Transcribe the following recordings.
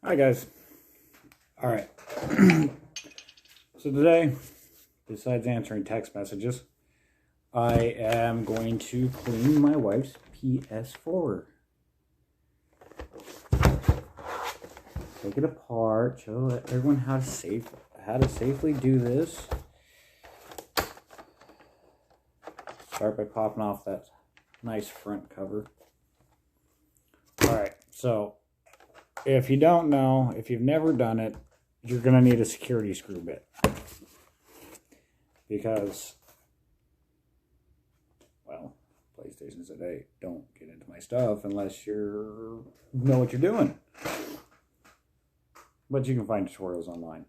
Hi guys. All right. So today, besides answering text messages, I am going to clean my wife's PS4. Take it apart, show everyone how to safely do this. Start by popping off that nice front cover. All right, so if you don't know, if you've never done it, you're going to need a security screw bit. Because, well, PlayStation said, hey, don't get into my stuff unless you know what you're doing. But you can find tutorials online.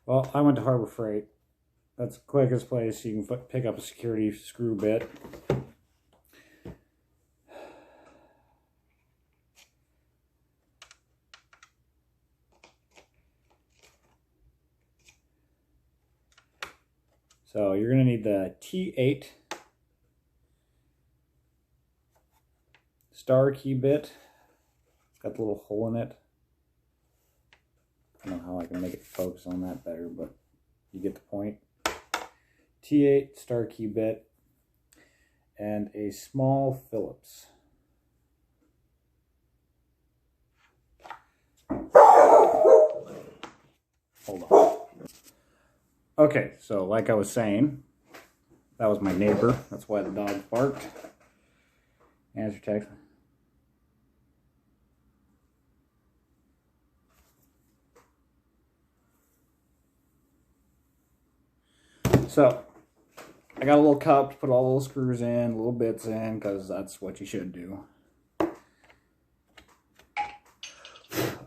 Well, I went to Harbor Freight. That's the quickest place you can pick up a security screw bit. So you're going to need the T8 star key bit. It's got the little hole in it. I don't know how I can make it focus on that better, but you get the point. T8 star key bit and a small Phillips. Hold on. Okay, so like I was saying, that was my neighbor. That's why the dog barked. Answer text. So, I got a little cup to put all those screws in, little bits in, because that's what you should do. I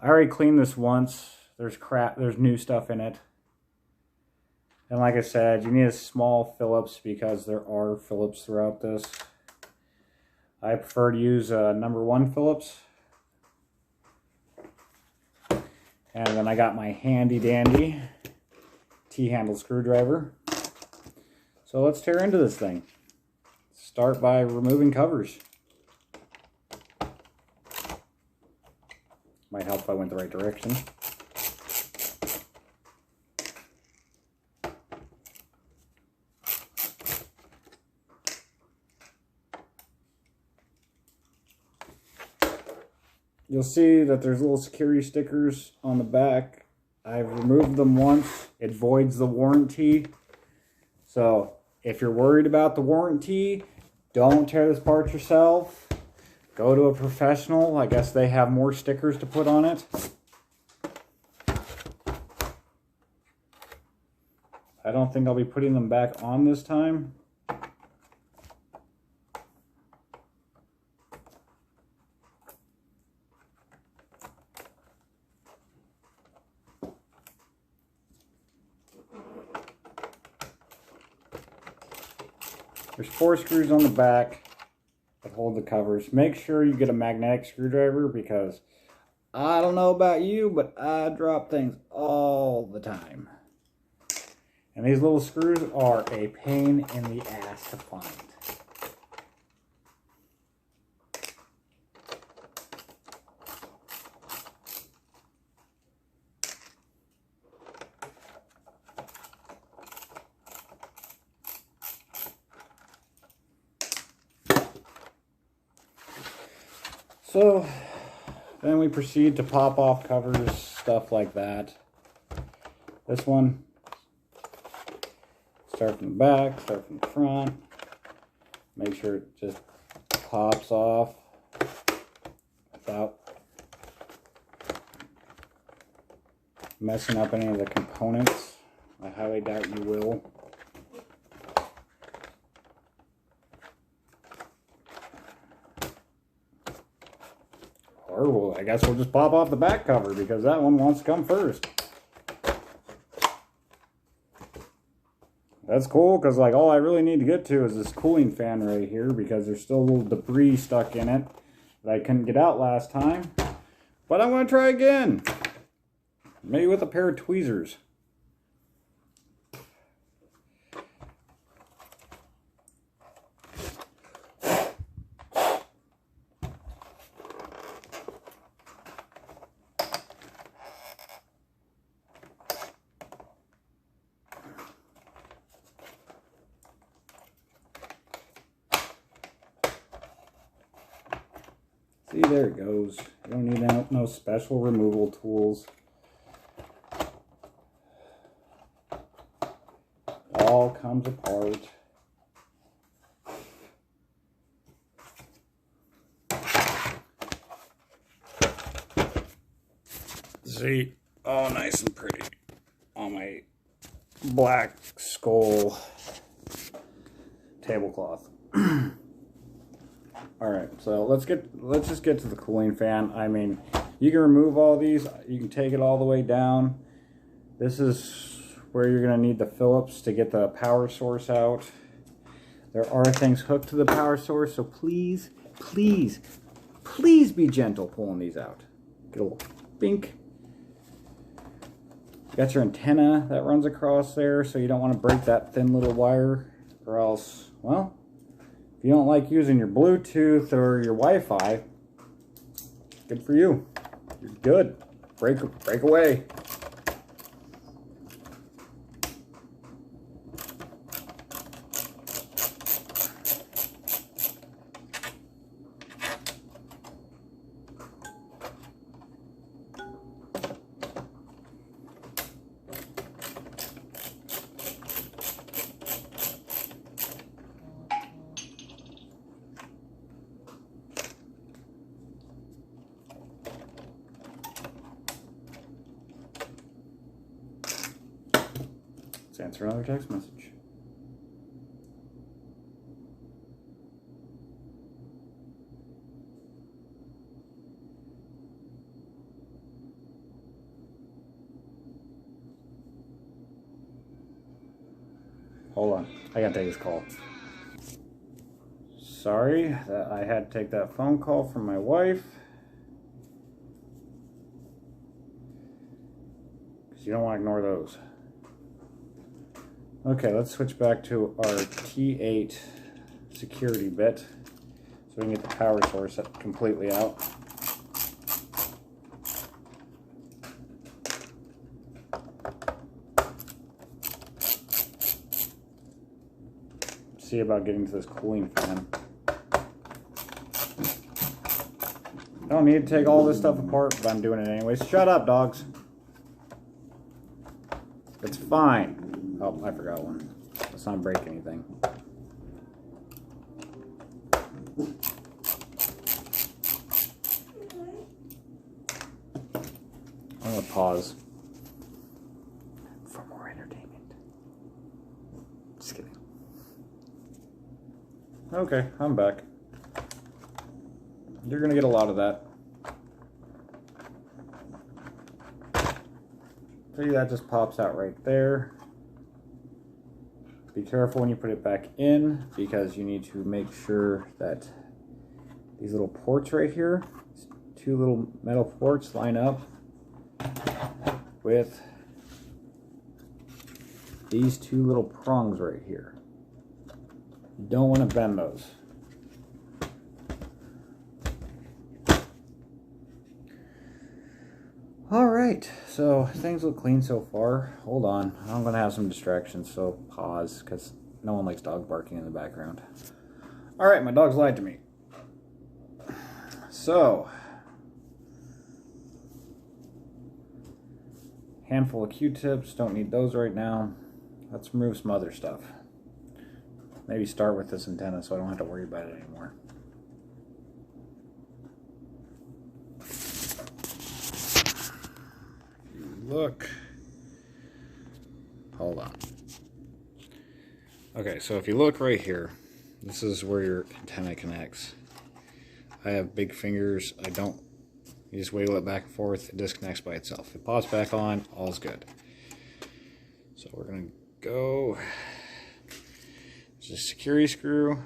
already cleaned this once. There's new stuff in it. And like I said, you need a small Phillips because there are Phillips throughout this. I prefer to use a #1 Phillips. And then I got my handy dandy T-handle screwdriver. So let's tear into this thing. Start by removing covers. Might help if I went the right direction. You'll see that there's little security stickers on the back. I've removed them once. It voids the warranty. So if you're worried about the warranty, don't tear this apart yourself. Go to a professional. I guess they have more stickers to put on it. I don't think I'll be putting them back on this time. There's 4 screws on the back that hold the covers. Make sure you get a magnetic screwdriver because I don't know about you, but I drop things all the time. And these little screws are a pain in the ass to find. So then we proceed to pop off covers, stuff like that. This one, start from the back, start from the front. Make sure it just pops off without messing up any of the components. I highly doubt you will. Or well, I guess we'll just pop off the back cover because that one wants to come first. That's cool because like all I really need to get to is this cooling fan right here because there's still a little debris stuck in it that I couldn't get out last time. But I'm going to try again. Maybe with a pair of tweezers. See, there it goes. You don't need no special removal tools. It all comes apart. See, all nice and pretty on my black skull tablecloth. All right, so let's just get to the cooling fan. I mean, you can remove all these. You can take it all the way down. This is where you're gonna need the Phillips to get the power source out. There are things hooked to the power source, so please, please, please be gentle pulling these out. Get a little bink. Got your antenna that runs across there, so you don't want to break that thin little wire, or else, well, if you don't like using your Bluetooth or your Wi-Fi, good for you. You're good. Break away. Let's answer another text message. Hold on, I gotta take this call. Sorry that I had to take that phone call from my wife. Because you don't want to ignore those. Okay, let's switch back to our T8 security bit so we can get the power source completely out. See about getting to this cooling fan. Don't need to take all this stuff apart, but I'm doing it anyways. Shut up, dogs. It's fine. Oh, I forgot one. Let's not break anything. I'm gonna pause for more entertainment. Just kidding. Okay, I'm back. You're gonna get a lot of that. See, that just pops out right there. Be careful when you put it back in, because you need to make sure that these little ports right here, two little metal ports, line up with these two little prongs right here. You don't want to bend those. Alright, so things look clean so far. Hold on, I'm going to have some distractions, so pause, because no one likes dog barking in the background. Alright, my dogs lied to me. So, handful of Q-tips, don't need those right now. Let's remove some other stuff. Maybe start with this antenna so I don't have to worry about it anymore. Look. Hold on. Okay, so if you look right here, this is where your antenna connects. I have big fingers. I don't. You just wiggle it back and forth. It disconnects by itself. It pops back on. All's good. So we're gonna go. There's a security screw.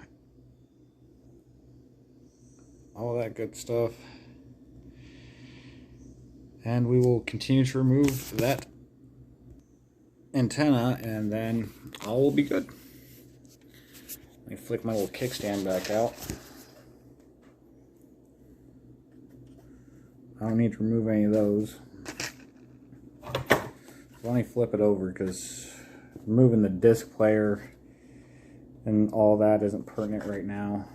All that good stuff. And we will continue to remove that antenna, and then all will be good. Let me flick my little kickstand back out. I don't need to remove any of those. Let me flip it over, because removing the disc player and all that isn't pertinent right now.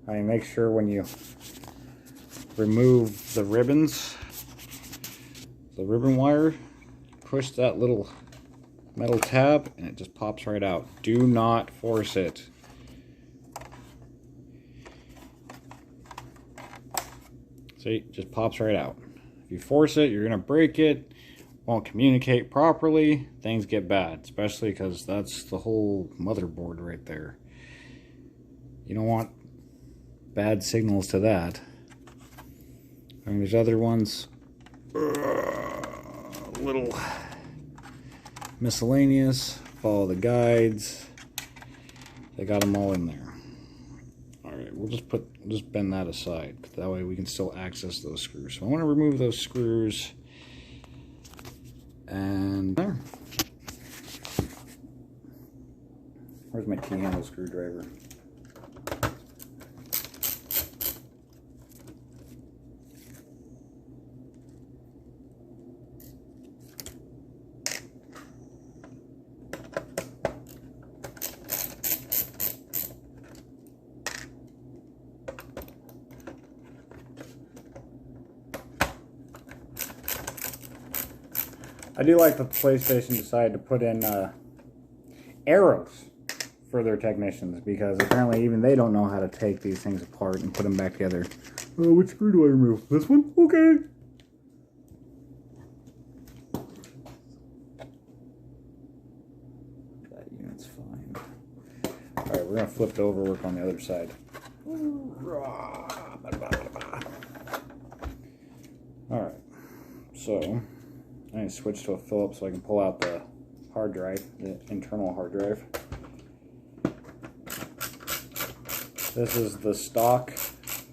I mean, make sure when you remove the ribbons, the ribbon wire, push that little metal tab, and it just pops right out. Do not force it. See, it just pops right out. If you force it, you're gonna break it, won't communicate properly, things get bad, especially because that's the whole motherboard right there. You don't want bad signals to that. I mean, there's other ones, little miscellaneous, follow the guides. They got them all in there. All right, we'll just bend that aside. That way we can still access those screws. So I want to remove those screws, and there. Where's my T-handle screwdriver? I do like that PlayStation decided to put in arrows for their technicians, because apparently even they don't know how to take these things apart and put them back together. Oh, which screw do I remove? This one? Okay. That unit's fine. Alright, we're going to flip it over, work on the other side. Alright, so I need to switch to a Phillips so I can pull out the hard drive, the internal hard drive. This is the stock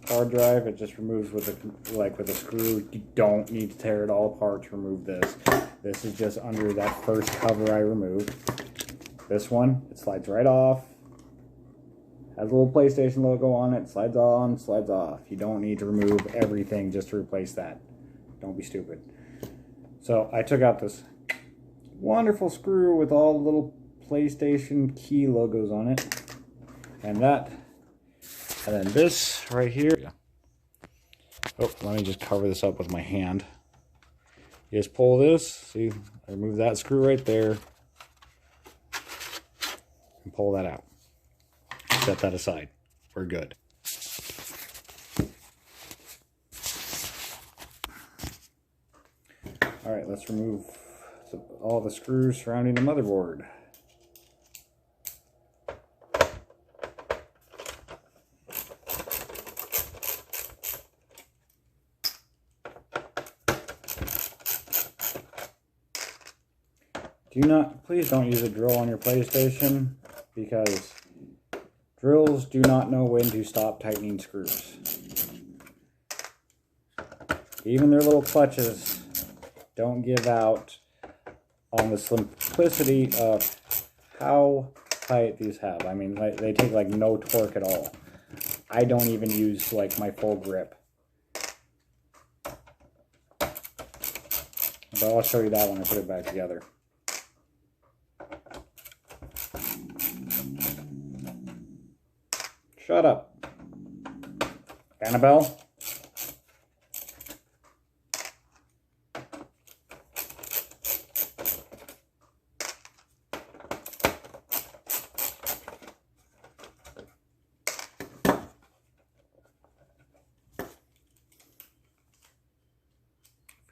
hard drive. It just removes with a screw. You don't need to tear it all apart to remove this. This is just under that first cover I removed. This one, it slides right off. Has a little PlayStation logo on it. Slides on, slides off. You don't need to remove everything just to replace that. Don't be stupid. So I took out this wonderful screw with all the little PlayStation key logos on it. And that. And then this right here. Oh, let me just cover this up with my hand. You just pull this. See, I remove that screw right there. And pull that out. Set that aside. We're good. Alright, let's remove all the screws surrounding the motherboard. Please don't use a drill on your PlayStation, because drills do not know when to stop tightening screws. Even their little clutches don't give out on the simplicity of how tight these have. I mean, they take like no torque at all. I don't even use like my full grip. But I'll show you that when I put it back together. Shut up, Annabelle.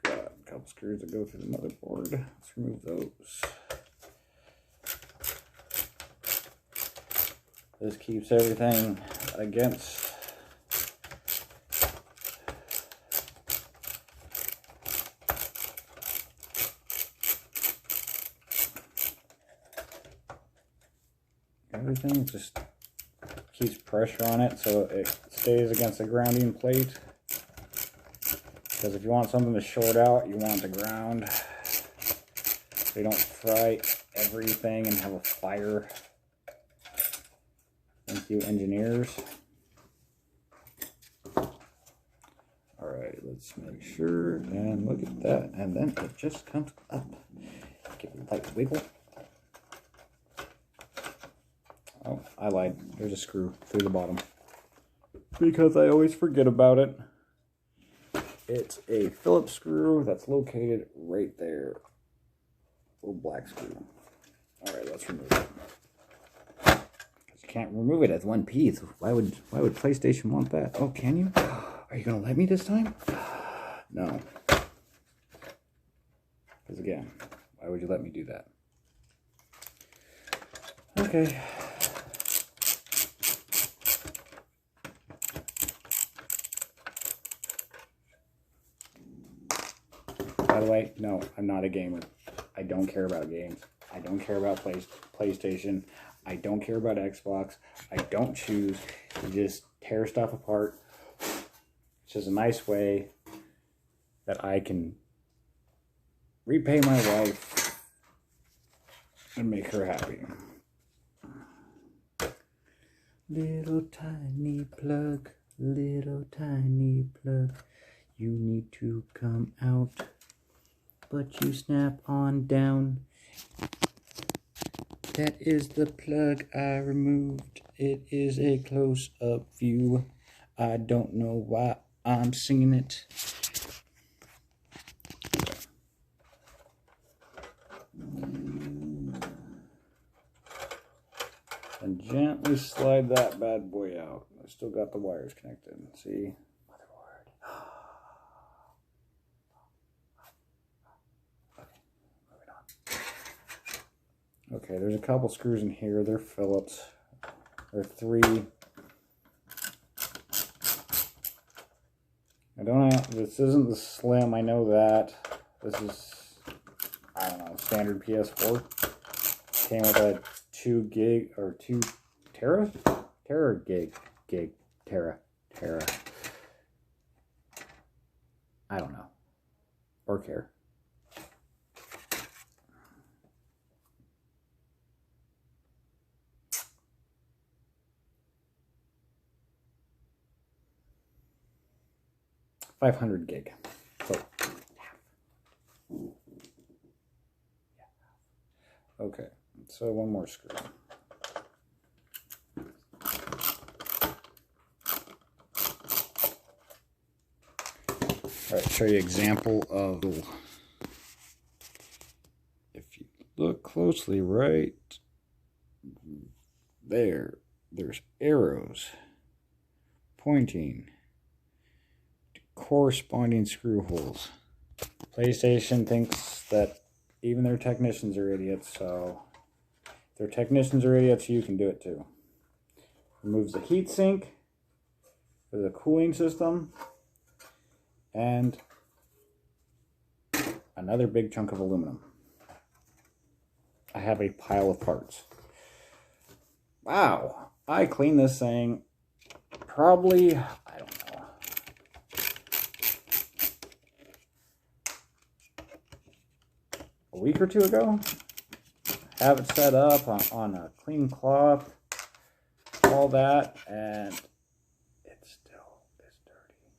Got a couple screws that go through the motherboard. Let's remove those. This keeps everything against everything. Just keeps pressure on it so it stays against the grounding plate. Because if you want something to short out, you want it to ground so you don't fry everything and have a fire. Thank you, engineers. Alright, let's make sure, and look at that, and then it just comes up. Give it a light wiggle. Oh, I lied. There's a screw through the bottom. Because I always forget about it. It's a Phillips screw that's located right there. Little black screw. Alright, let's remove it. You can't remove it as one piece. Why would PlayStation want that? Oh, can you? Are you gonna let me this time? No. Because again, why would you let me do that? Okay. By the way, no, I'm not a gamer. I don't care about games. I don't care about PlayStation. I don't care about Xbox. I don't choose. You just tear stuff apart. It's just a nice way that I can repay my wife and make her happy. Little tiny plug, little tiny plug. You need to come out, but you snap on down. That is the plug I removed. It is a close-up view. I don't know why I'm singing it. And gently slide that bad boy out. I still got the wires connected. See? Motherboard. Okay, moving on. Okay, there's a couple screws in here. They're Phillips. There are 3. I don't know. This isn't the Slim. I know that. This is, I don't know, standard PS4. Came with a 2 gig or 2 tera? Tera gig. Tera. I don't know. Or care. $500 gig. So okay. So one more screw. All right, show you an example of, if you look closely right there, there's arrows pointing to corresponding screw holes. PlayStation thinks that even their technicians are idiots, so if their technicians are idiots, you can do it too. Removes the heatsink for the cooling system, and another big chunk of aluminum. I have a pile of parts. Wow, I cleaned this thing probably, I don't know, a week or 2 ago. Have it set up on a clean cloth, all that, and it still is dirty.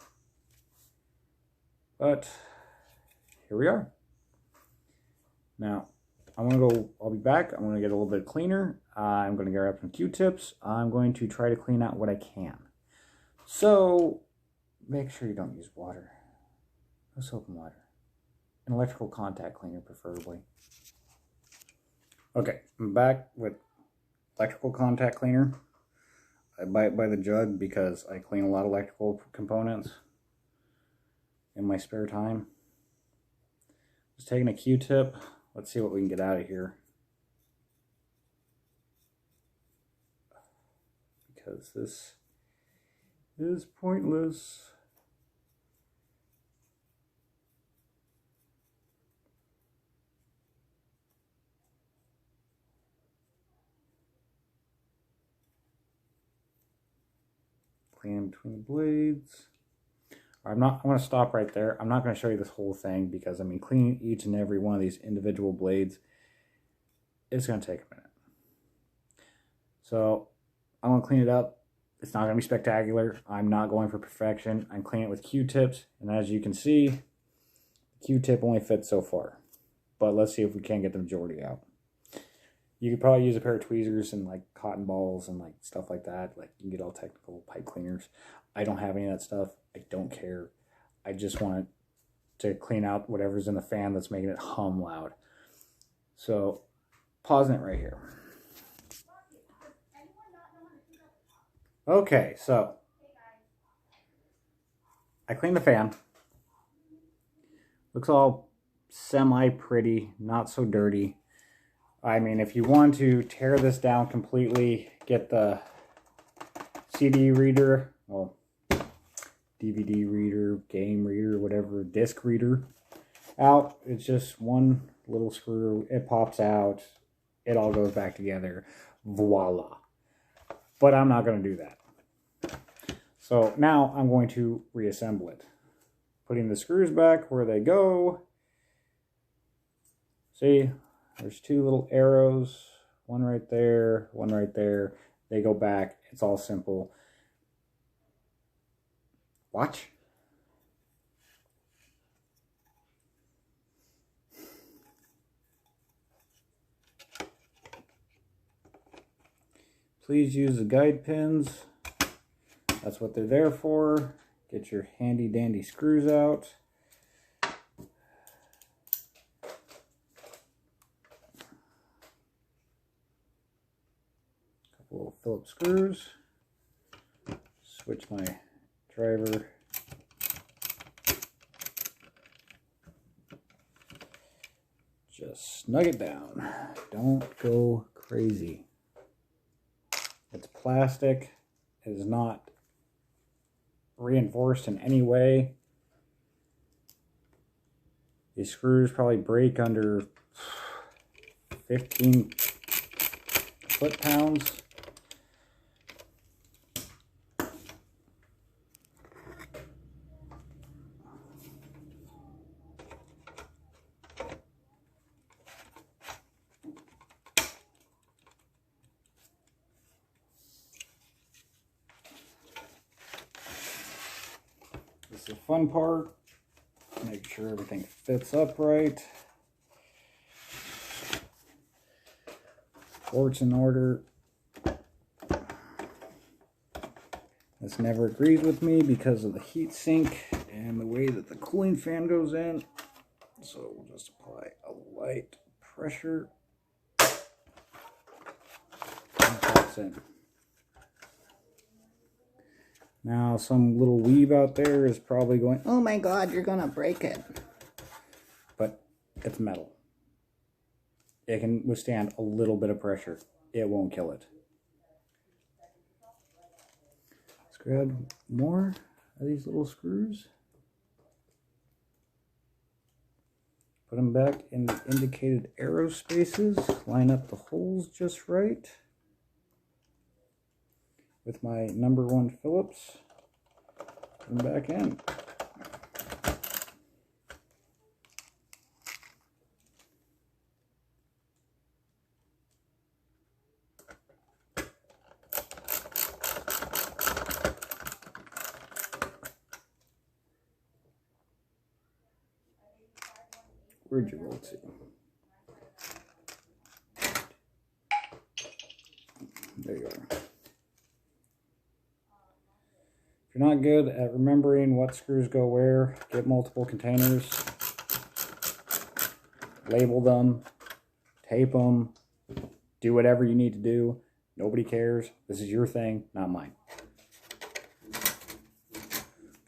But here we are. Now, I'm gonna go, I'll be back. I'm gonna get a little bit cleaner. I'm gonna grab some Q-tips. I'm going to try to clean out what I can. So, make sure you don't use water. No soap and water. An electrical contact cleaner, preferably. Okay, I'm back with electrical contact cleaner. I buy it by the jug because I clean a lot of electrical components in my spare time. Just taking a Q-tip. Let's see what we can get out of here. Because this is pointless. Clean between the blades. I'm going to stop right there. I'm not going to show you this whole thing because, I mean, cleaning each and every one of these individual blades, it's going to take a minute. So, I'm going to clean it up. It's not going to be spectacular. I'm not going for perfection. I'm cleaning it with Q-tips. And as you can see, the Q-tip only fits so far. But let's see if we can get the majority out. You could probably use a pair of tweezers and like cotton balls and like stuff like that. Like you can get all technical pipe cleaners. I don't have any of that stuff. I don't care. I just want it to clean out whatever's in the fan that's making it hum loud. So pausing it right here. Okay, so I cleaned the fan. Looks all semi-pretty, not so dirty. I mean, if you want to tear this down completely, get the CD reader, well, DVD reader, game reader, whatever, disc reader out. It's just one little screw. It pops out. It all goes back together. Voila. But I'm not going to do that. So now I'm going to reassemble it. Putting the screws back where they go. See, there's two little arrows. One right there, one right there. They go back. It's all simple. Watch. Please use the guide pins. That's what they're there for. Get your handy dandy screws out. Couple little Phillips screws. Switch my driver. Just snug it down. Don't go crazy. It's plastic. It is not reinforced in any way. These screws probably break under 15 foot-pounds. This is the fun part. Make sure everything fits upright. Ports in order. This never agrees with me because of the heat sink and the way that the cooling fan goes in. So we'll just apply a light pressure. And that's in. Now some little weeb out there is probably going, oh my God, you're gonna break it. But it's metal. It can withstand a little bit of pressure. It won't kill it. Let's grab more of these little screws. Put them back in the indicated arrow spaces. Line up the holes just right. With my #1 Phillips, put them back in. Where'd you roll to? There you are. If you're not good at remembering what screws go where, get multiple containers, label them, tape them, do whatever you need to do. Nobody cares. This is your thing, not mine.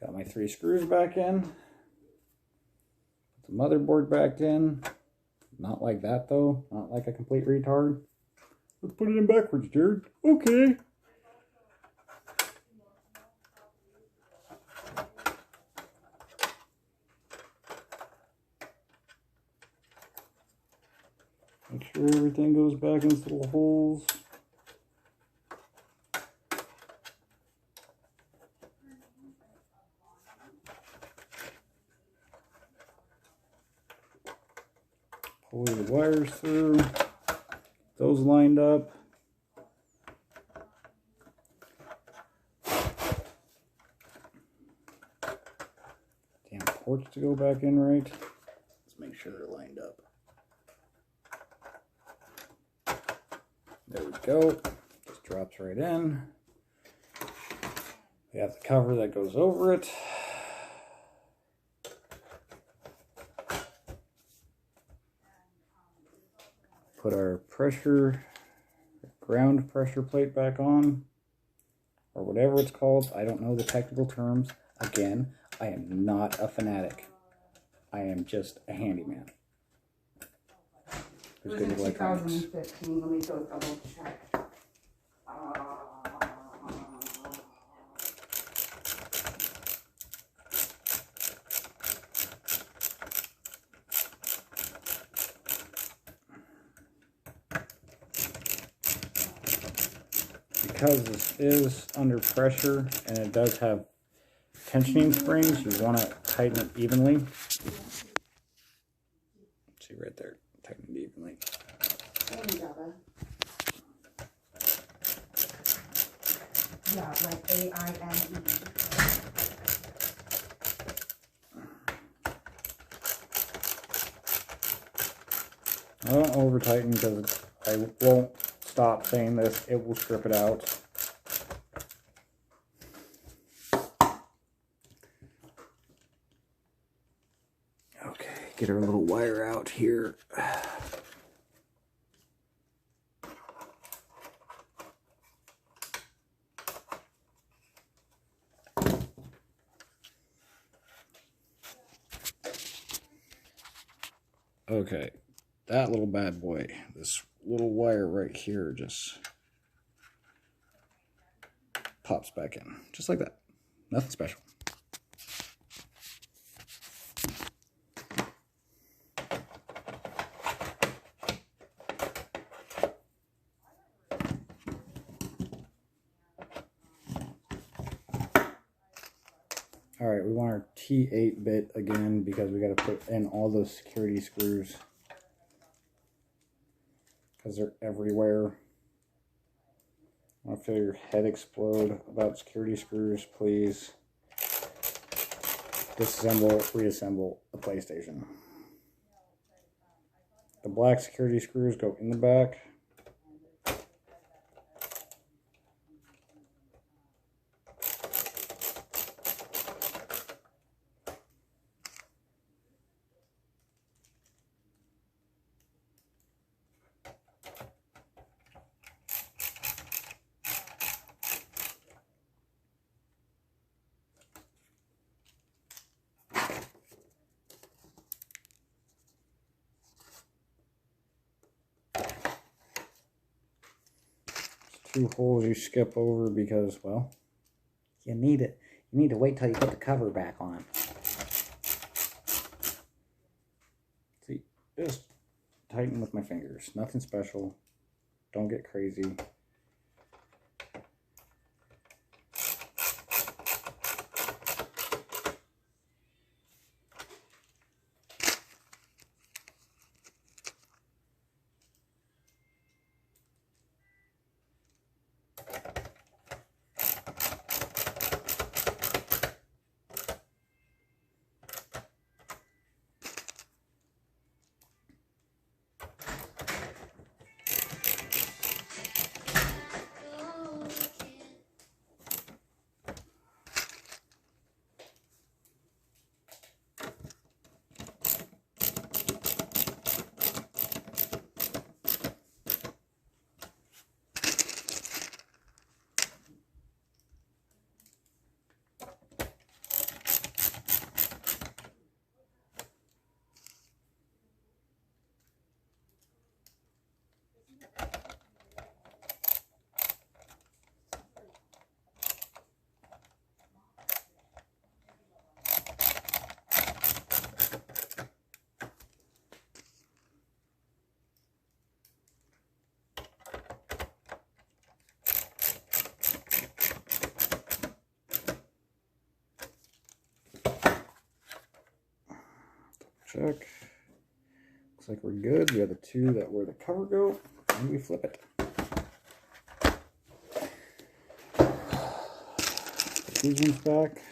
Got my 3 screws back in. Put the motherboard back in. Not like that though, not like a complete retard. Let's put it in backwards, Jared. Okay. Make sure everything goes back in its little holes. Pull the wires through. Those lined up. Damn ports to go back in right. Let's make sure they're lined up. There we go. Just drops right in. We have the cover that goes over it. put our ground pressure plate back on, or whatever it's called. I don't know the technical terms. Again, I am not a fanatic. I am just a handyman. It was in 2015. Let me go double check. Because this is under pressure and it does have tensioning springs, you want to tighten it evenly. See right there, tighten it evenly. Yeah, like AINE. I don't over tighten because I won't stop saying this. It will strip it out. Okay, get our little wire out here. Okay, that little bad boy, this little wire right here just pops back in, just like that. Nothing special. All right, we want our T8 bit again because we got to put in all those security screws because they're everywhere. I want to feel your head explode about security screws, please. Disassemble, reassemble a PlayStation. The black security screws go in the back. Two holes you skip over because, well, you need it. You need to wait till you put the cover back on. See, just tighten with my fingers. Nothing special. Don't get crazy. Check. Looks like we're good. We have the two that where the cover go, and we flip it. Put these ones back.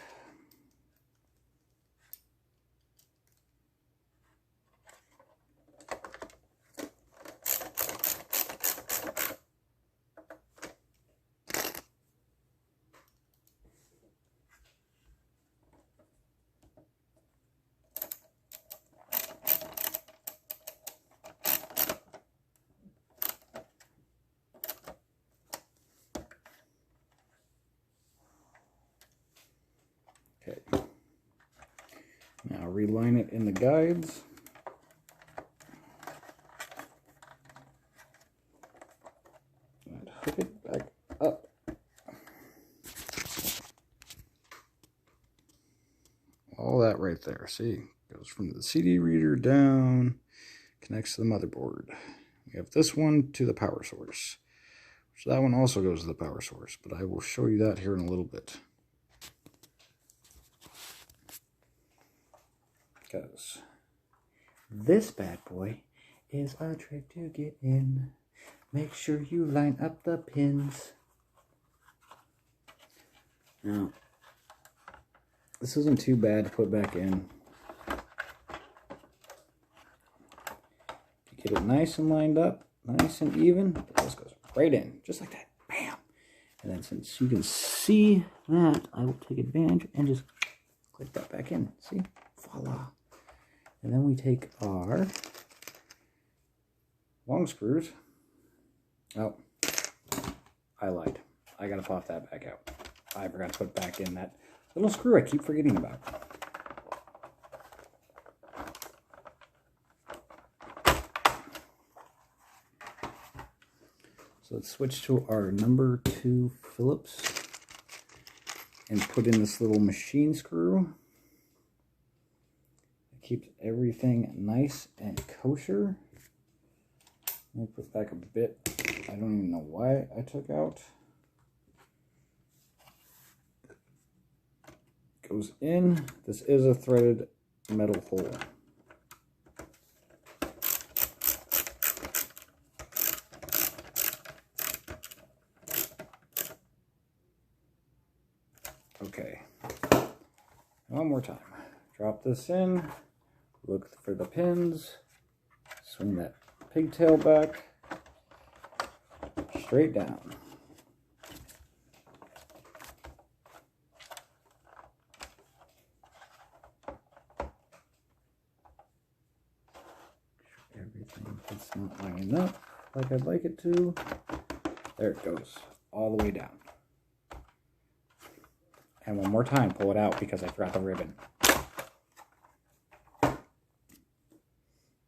reline it in the guides. And hook it back up. All that right there, see? Goes from the CD reader down, connects to the motherboard. We have this one to the power source. So that one also goes to the power source, but I will show you that here in a little bit. Because this bad boy is a trick to get in. Make sure you line up the pins. Now, this isn't too bad to put back in. Get it nice and lined up, nice and even. This goes right in, just like that. Bam! And then since you can see that, I will take advantage and just click that back in. See? Voila. And then we take our long screws. Oh, I lied. I gotta pop that back out. I forgot to put back in that little screw I keep forgetting about. So let's switch to our number 2 Phillips and put in this little machine screw. It keeps everything nice and kosher. Let me put back a bit. I don't even know why I took out. Goes in. This is a threaded metal hole. Okay, one more time. Drop this in, look for the pins, swing that pigtail back, straight down. Everything is not lining up like I'd like it to. There it goes, all the way down. And one more time, pull it out because I forgot the ribbon.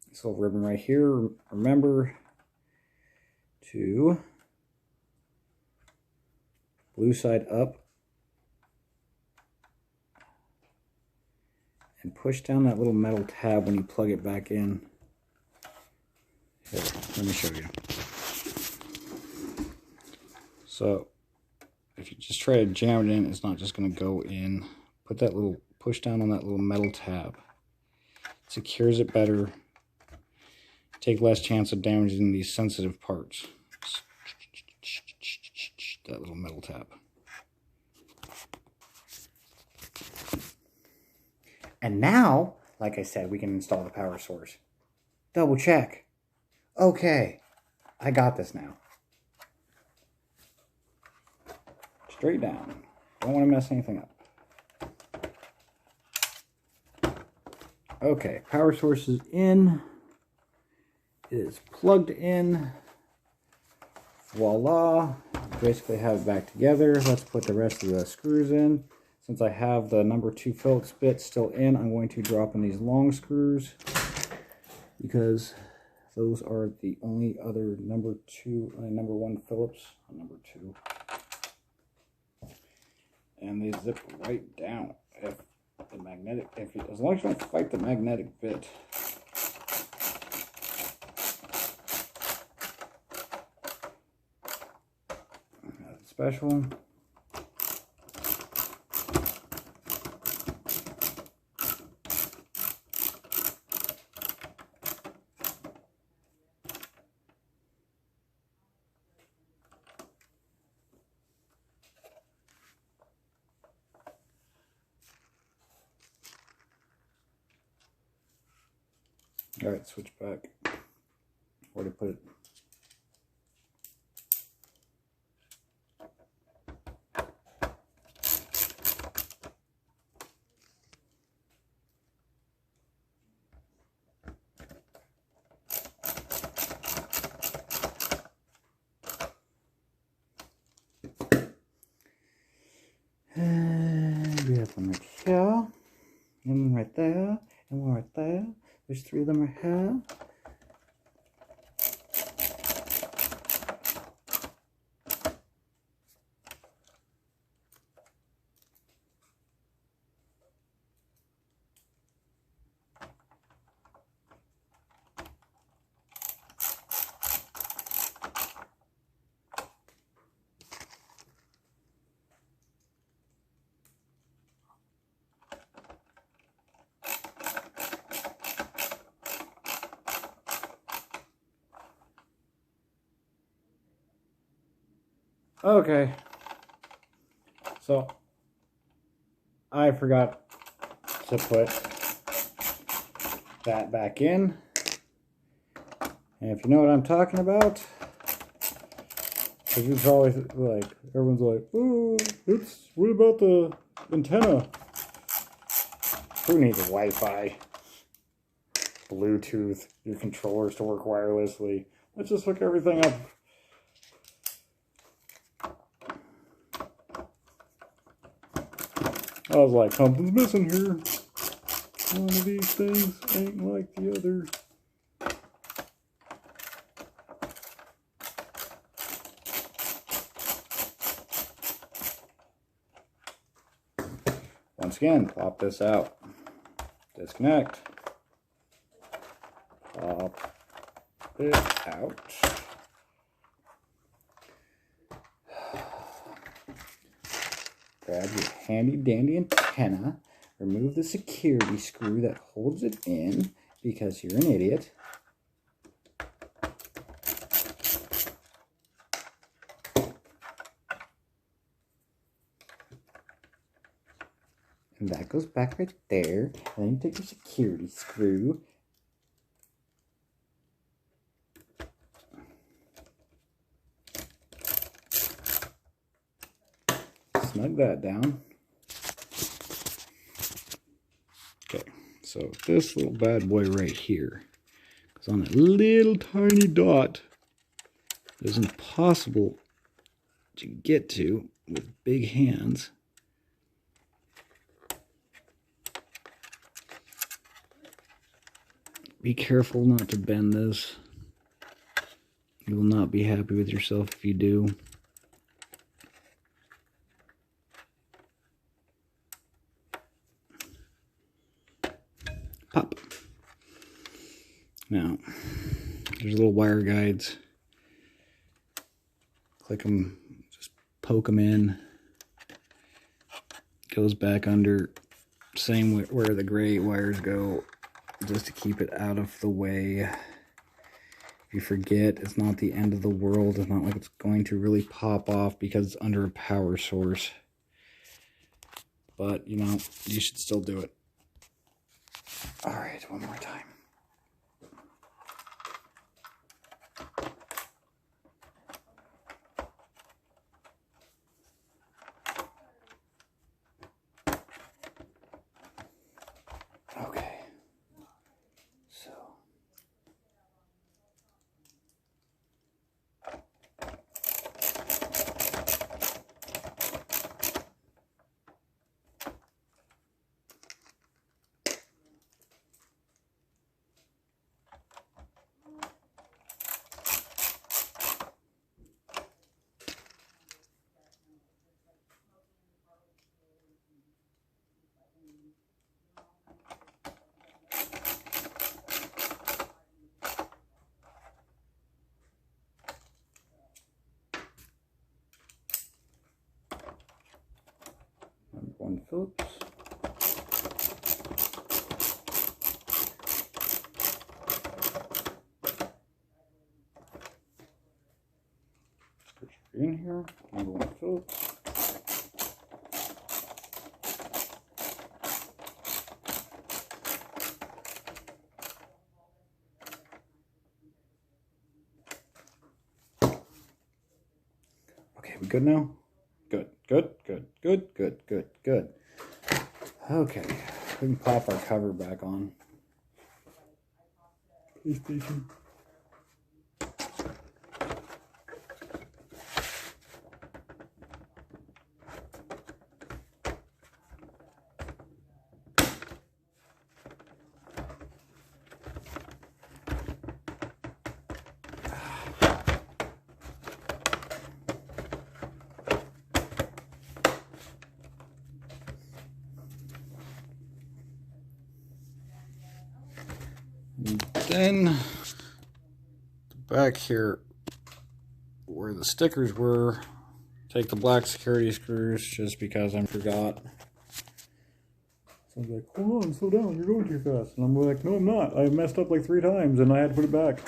This little ribbon right here, remember to blue side up and push down that little metal tab when you plug it back in. Here, let me show you. So if you just try to jam it in, it's not just going to go in. Put that little push down on that little metal tab. It secures it better. Take less chance of damaging these sensitive parts. That little metal tab. And now, like I said, we can install the power source. Double check. Okay, I got this now. Straight down. Don't want to mess anything up. Okay, power source is in. It is plugged in. Voila. Basically have it back together. Let's put the rest of the screws in. Since I have the number 2 Phillips bit still in, I'm going to drop in these long screws because those are the only other number 1 Phillips on number 2. And they zip right down if the magnetic, as long as you don't fight the magnetic bit. That's special. All right, switch back. Where to put it? And we have one right here, and one right there, There's 3 of them I have. Okay, so I forgot to put that back in, and if you know what I'm talking about, because it's always like, everyone's like, oh, what about the antenna? Who needs Wi-Fi? Bluetooth, your controllers to work wirelessly. Let's just hook everything up. I was like, something's missing here. One of these things ain't like the other. Once again, pop this out. Disconnect. Pop it out. Grab your handy dandy antenna, remove the security screw that holds it in because you're an idiot. And that goes back right there. And then you take your security screw. Snug that down. Okay, so this little bad boy right here is on a little tiny dot that is impossible to get to with big hands. Be careful not to bend this. You will not be happy with yourself if you do. Pop. Now, there's little wire guides. Click them, just poke them in. Goes back under, same where the gray wires go, just to keep it out of the way. If you forget, it's not the end of the world. It's not like it's going to really pop off because it's under a power source. But, you know, you should still do it. Alright, one more time. Okay. So. Number 1 Phillips. In here, number 1 Phillips. Okay, we good now? Good, good, good, good, good, good, good. Okay, we can pop our cover back on. PlayStation. And then the back here where the stickers were, take the black security screws just because I forgot. So I was like, hold on, slow down, you're going too fast. And I'm like, no, I'm not. I messed up like 3 times and I had to put it back.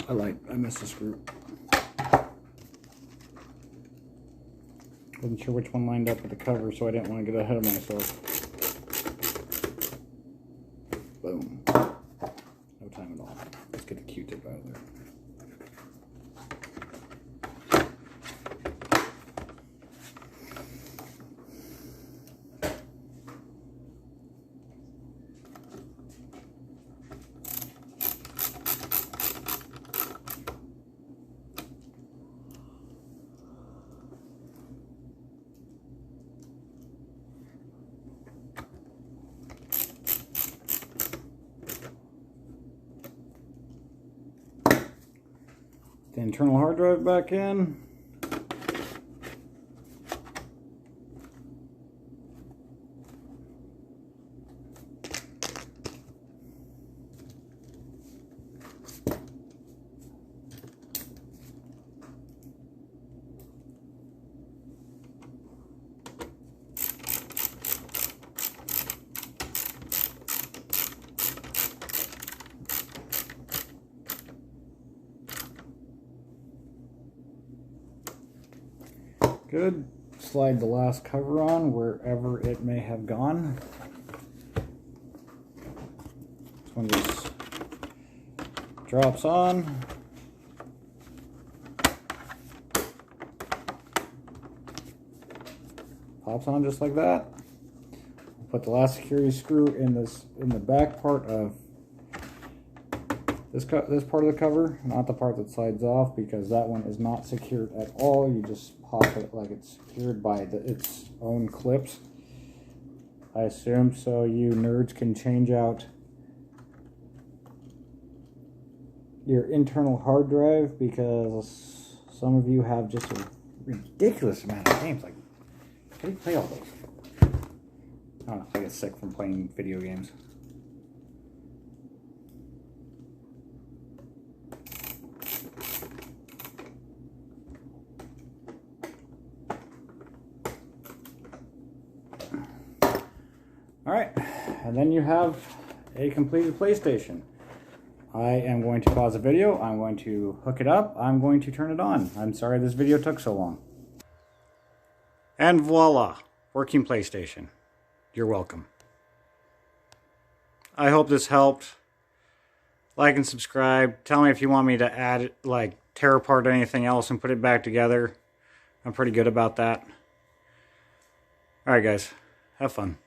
Oh, I missed a screw. Wasn't sure which one lined up with the cover, so I didn't want to get ahead of myself. Boom. No time at all. Let's get the Q-tip out of there. The internal hard drive back in. Good. Slide the last cover on wherever it may have gone. This one just drops on. Pops on just like that. Put the last security screw in the back part of this part of the cover, not the part that slides off, because that one is not secured at all. You just pop it like it's secured by its own clips, I assume, so you nerds can change out your internal hard drive, because some of you have just a ridiculous amount of games. Like, how do you play all those? I don't know, I get sick from playing video games. Alright, and then you have a completed PlayStation. I am going to pause the video, I'm going to hook it up, I'm going to turn it on. I'm sorry this video took so long. And voila, working PlayStation. You're welcome. I hope this helped. Like and subscribe. Tell me if you want me to add, like, tear apart anything else and put it back together. I'm pretty good about that. Alright guys, have fun.